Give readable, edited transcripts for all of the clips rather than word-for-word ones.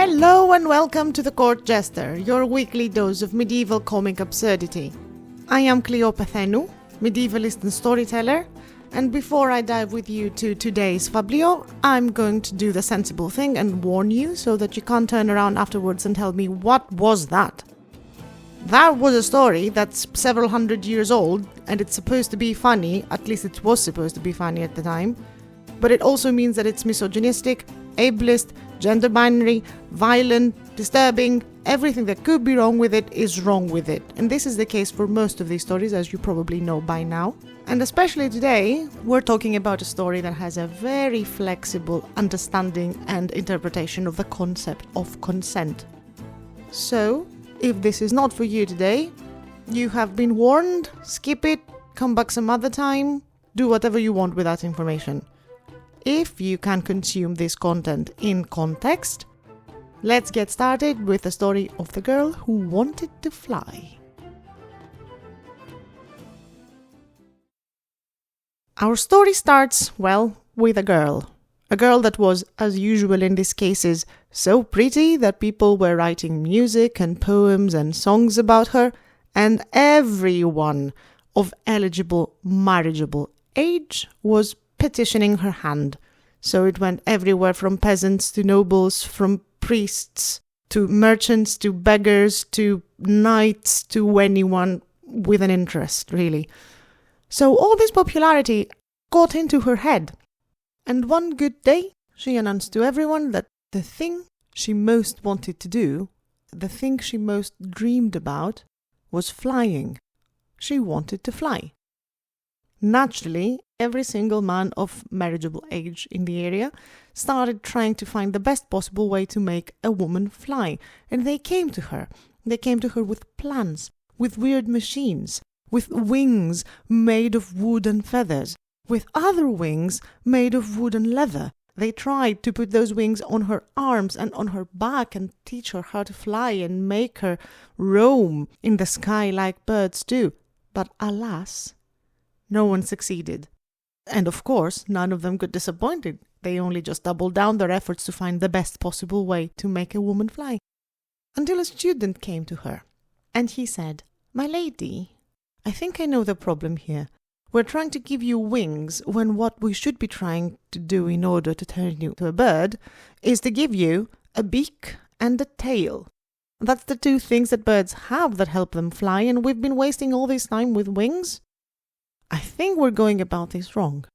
Hello and welcome to the Court Jester, your weekly dose of medieval comic absurdity. I am Cleopatra, medievalist and storyteller, and before I dive with you to today's fabliau, I'm going to do the sensible thing and warn you so that you can't turn around afterwards and tell me, what was that? That was a story that's several hundred years old, and it's supposed to be funny, at least it was supposed to be funny at the time, but it also means that it's misogynistic, ableist, gender binary, violent, disturbing. Everything that could be wrong with it is wrong with it. And this is the case for most of these stories, as you probably know by now. And especially today, we're talking about a story that has a very flexible understanding and interpretation of the concept of consent. So, if this is not for you today, you have been warned, skip it, come back some other time, do whatever you want with that information. If you can consume this content in context, let's get started with the story of the girl who wanted to fly. Our story starts, with a girl. A girl that was, as usual in these cases, so pretty that people were writing music and poems and songs about her, and everyone of eligible, marriageable age was petitioning her hand. So it went everywhere from peasants to nobles, from priests to merchants to beggars to knights to anyone with an interest, really. So all this popularity got into her head. And one good day, she announced to everyone that the thing she most wanted to do, the thing she most dreamed about, was flying. She wanted to fly. Naturally, every single man of marriageable age in the area started trying to find the best possible way to make a woman fly. And they came to her. They came to her with plans, with weird machines, with wings made of wood and feathers, with other wings made of wood and leather. They tried to put those wings on her arms and on her back and teach her how to fly and make her roam in the sky like birds do. But alas, no one succeeded. And of course, none of them got disappointed. They only just doubled down their efforts to find the best possible way to make a woman fly. Until a student came to her, and he said, "My lady, I think I know the problem here. We're trying to give you wings when what we should be trying to do in order to turn you to a bird is to give you a beak and a tail. That's the two things that birds have that help them fly, and we've been wasting all this time with wings. I think we're going about this wrong."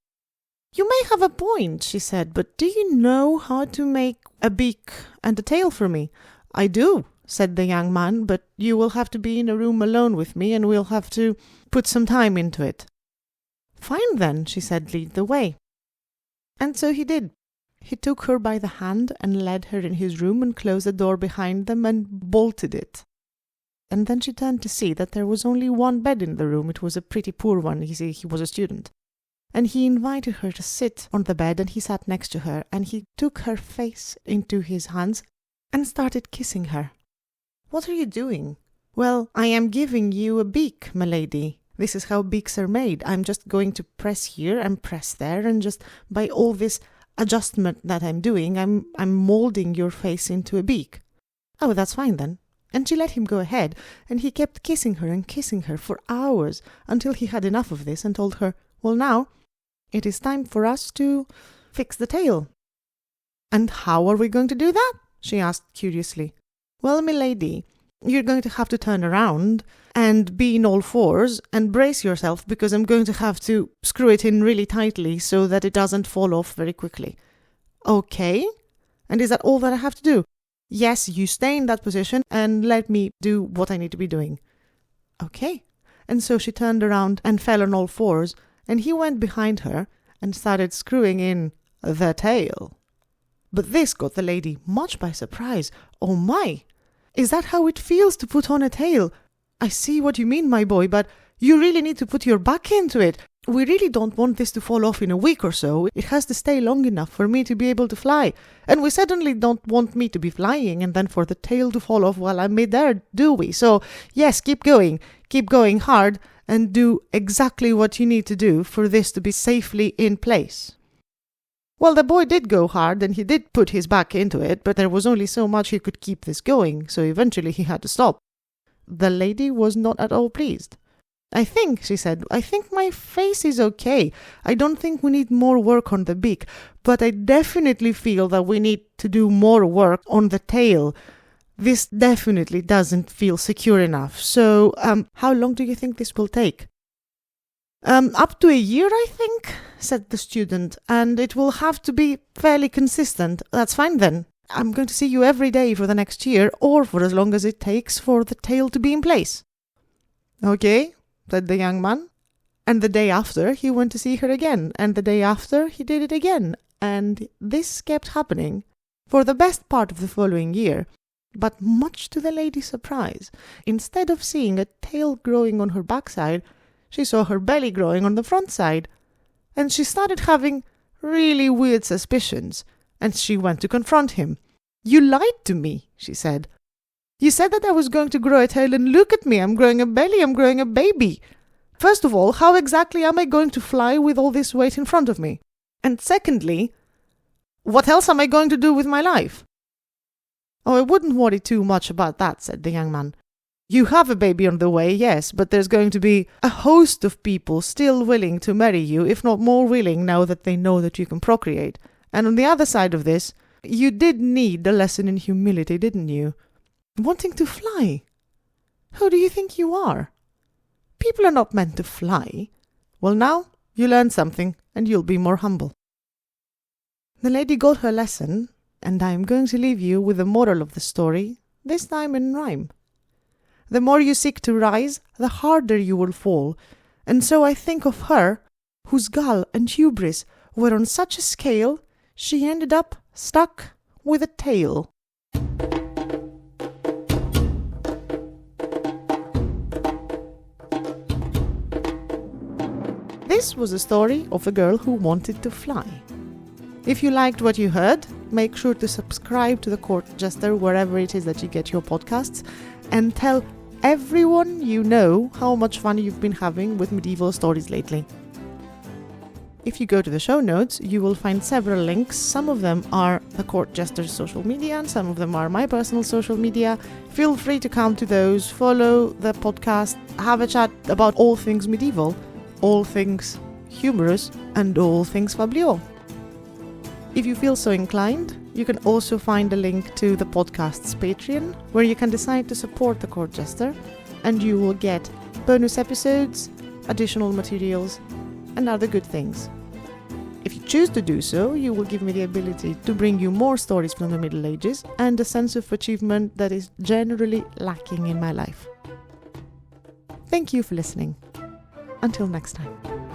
"You may have a point," she said, "but do you know how to make a beak and a tail for me?" "I do," said the young man, "but you will have to be in a room alone with me, and we'll have to put some time into it." "Fine then," she said, "lead the way." And so he did. He took her by the hand and led her in his room and closed the door behind them and bolted it. And then she turned to see that there was only one bed in the room. It was a pretty poor one. You see, he was a student. And he invited her to sit on the bed, and he sat next to her, and he took her face into his hands and started kissing her. "What are you doing?" "Well, I am giving you a beak, my lady. This is how beaks are made. I'm just going to press here and press there, and just by all this adjustment that I'm doing, I'm molding your face into a beak." "Oh, that's fine then." And she let him go ahead, and he kept kissing her for hours, until he had enough of this and told her, "Well, now, it is time for us to fix the tail." "And how are we going to do that?" she asked curiously. "Well, milady, you're going to have to turn around and be in all fours and brace yourself, because I'm going to have to screw it in really tightly so that it doesn't fall off very quickly." "Okay, and is that all that I have to do?" "Yes, you stay in that position and let me do what I need to be doing." "Okay." And so she turned around and fell on all fours, and he went behind her and started screwing in the tail. But this got the lady much by surprise. "Oh my! Is that how it feels to put on a tail? I see what you mean, my boy, but you really need to put your back into it. We really don't want this to fall off in a week or so. It has to stay long enough for me to be able to fly. And we certainly don't want me to be flying and then for the tail to fall off while I'm midair, do we? So, yes, keep going hard, and do exactly what you need to do for this to be safely in place." Well, the boy did go hard and he did put his back into it, but there was only so much he could keep this going, so eventually he had to stop. The lady was not at all pleased. I think, she said, I think my face is okay. I don't think we need more work on the beak, but I definitely feel that we need to do more work on the tail. This definitely doesn't feel secure enough. So, how long do you think this will take? Up to a year, I think, said the student, and it will have to be fairly consistent. That's fine then. I'm going to see you every day for the next year, or for as long as it takes for the tail to be in place. Okay, said the young man. And the day after, he went to see her again, and the day after, he did it again, and this kept happening for the best part of the following year. But much to the lady's surprise, instead of seeing a tail growing on her backside, she saw her belly growing on the front side, and she started having really weird suspicions, and she went to confront him. You lied to me, she said. You said that I was going to grow a tail, and look at me, I'm growing a belly, I'm growing a baby. First of all, how exactly am I going to fly with all this weight in front of me? And secondly, what else am I going to do with my life? Oh, I wouldn't worry too much about that, said the young man. You have a baby on the way, yes, but there's going to be a host of people still willing to marry you, if not more willing now that they know that you can procreate. And on the other side of this, you did need a lesson in humility, didn't you? Wanting to fly? Who do you think you are? People are not meant to fly. Well, now you learn something, and you'll be more humble. The lady got her lesson, and I am going to leave you with the moral of the story, this time in rhyme. The more you seek to rise, the harder you will fall, and so I think of her, whose guile and hubris were on such a scale, she ended up stuck with a tail. This was a story of a girl who wanted to fly. If you liked what you heard, make sure to subscribe to The Court Jester wherever it is that you get your podcasts, and tell everyone you know how much fun you've been having with medieval stories lately. If you go to the show notes, you will find several links. Some of them are The Court Jester's social media, and some of them are my personal social media. Feel free to come to those, follow the podcast, have a chat about all things medieval, all things humorous, and all things fabliau. If you feel so inclined, you can also find a link to the podcast's Patreon, where you can decide to support The Court Jester, and you will get bonus episodes, additional materials, and other good things. If you choose to do so, you will give me the ability to bring you more stories from the Middle Ages and a sense of achievement that is generally lacking in my life. Thank you for listening. Until next time.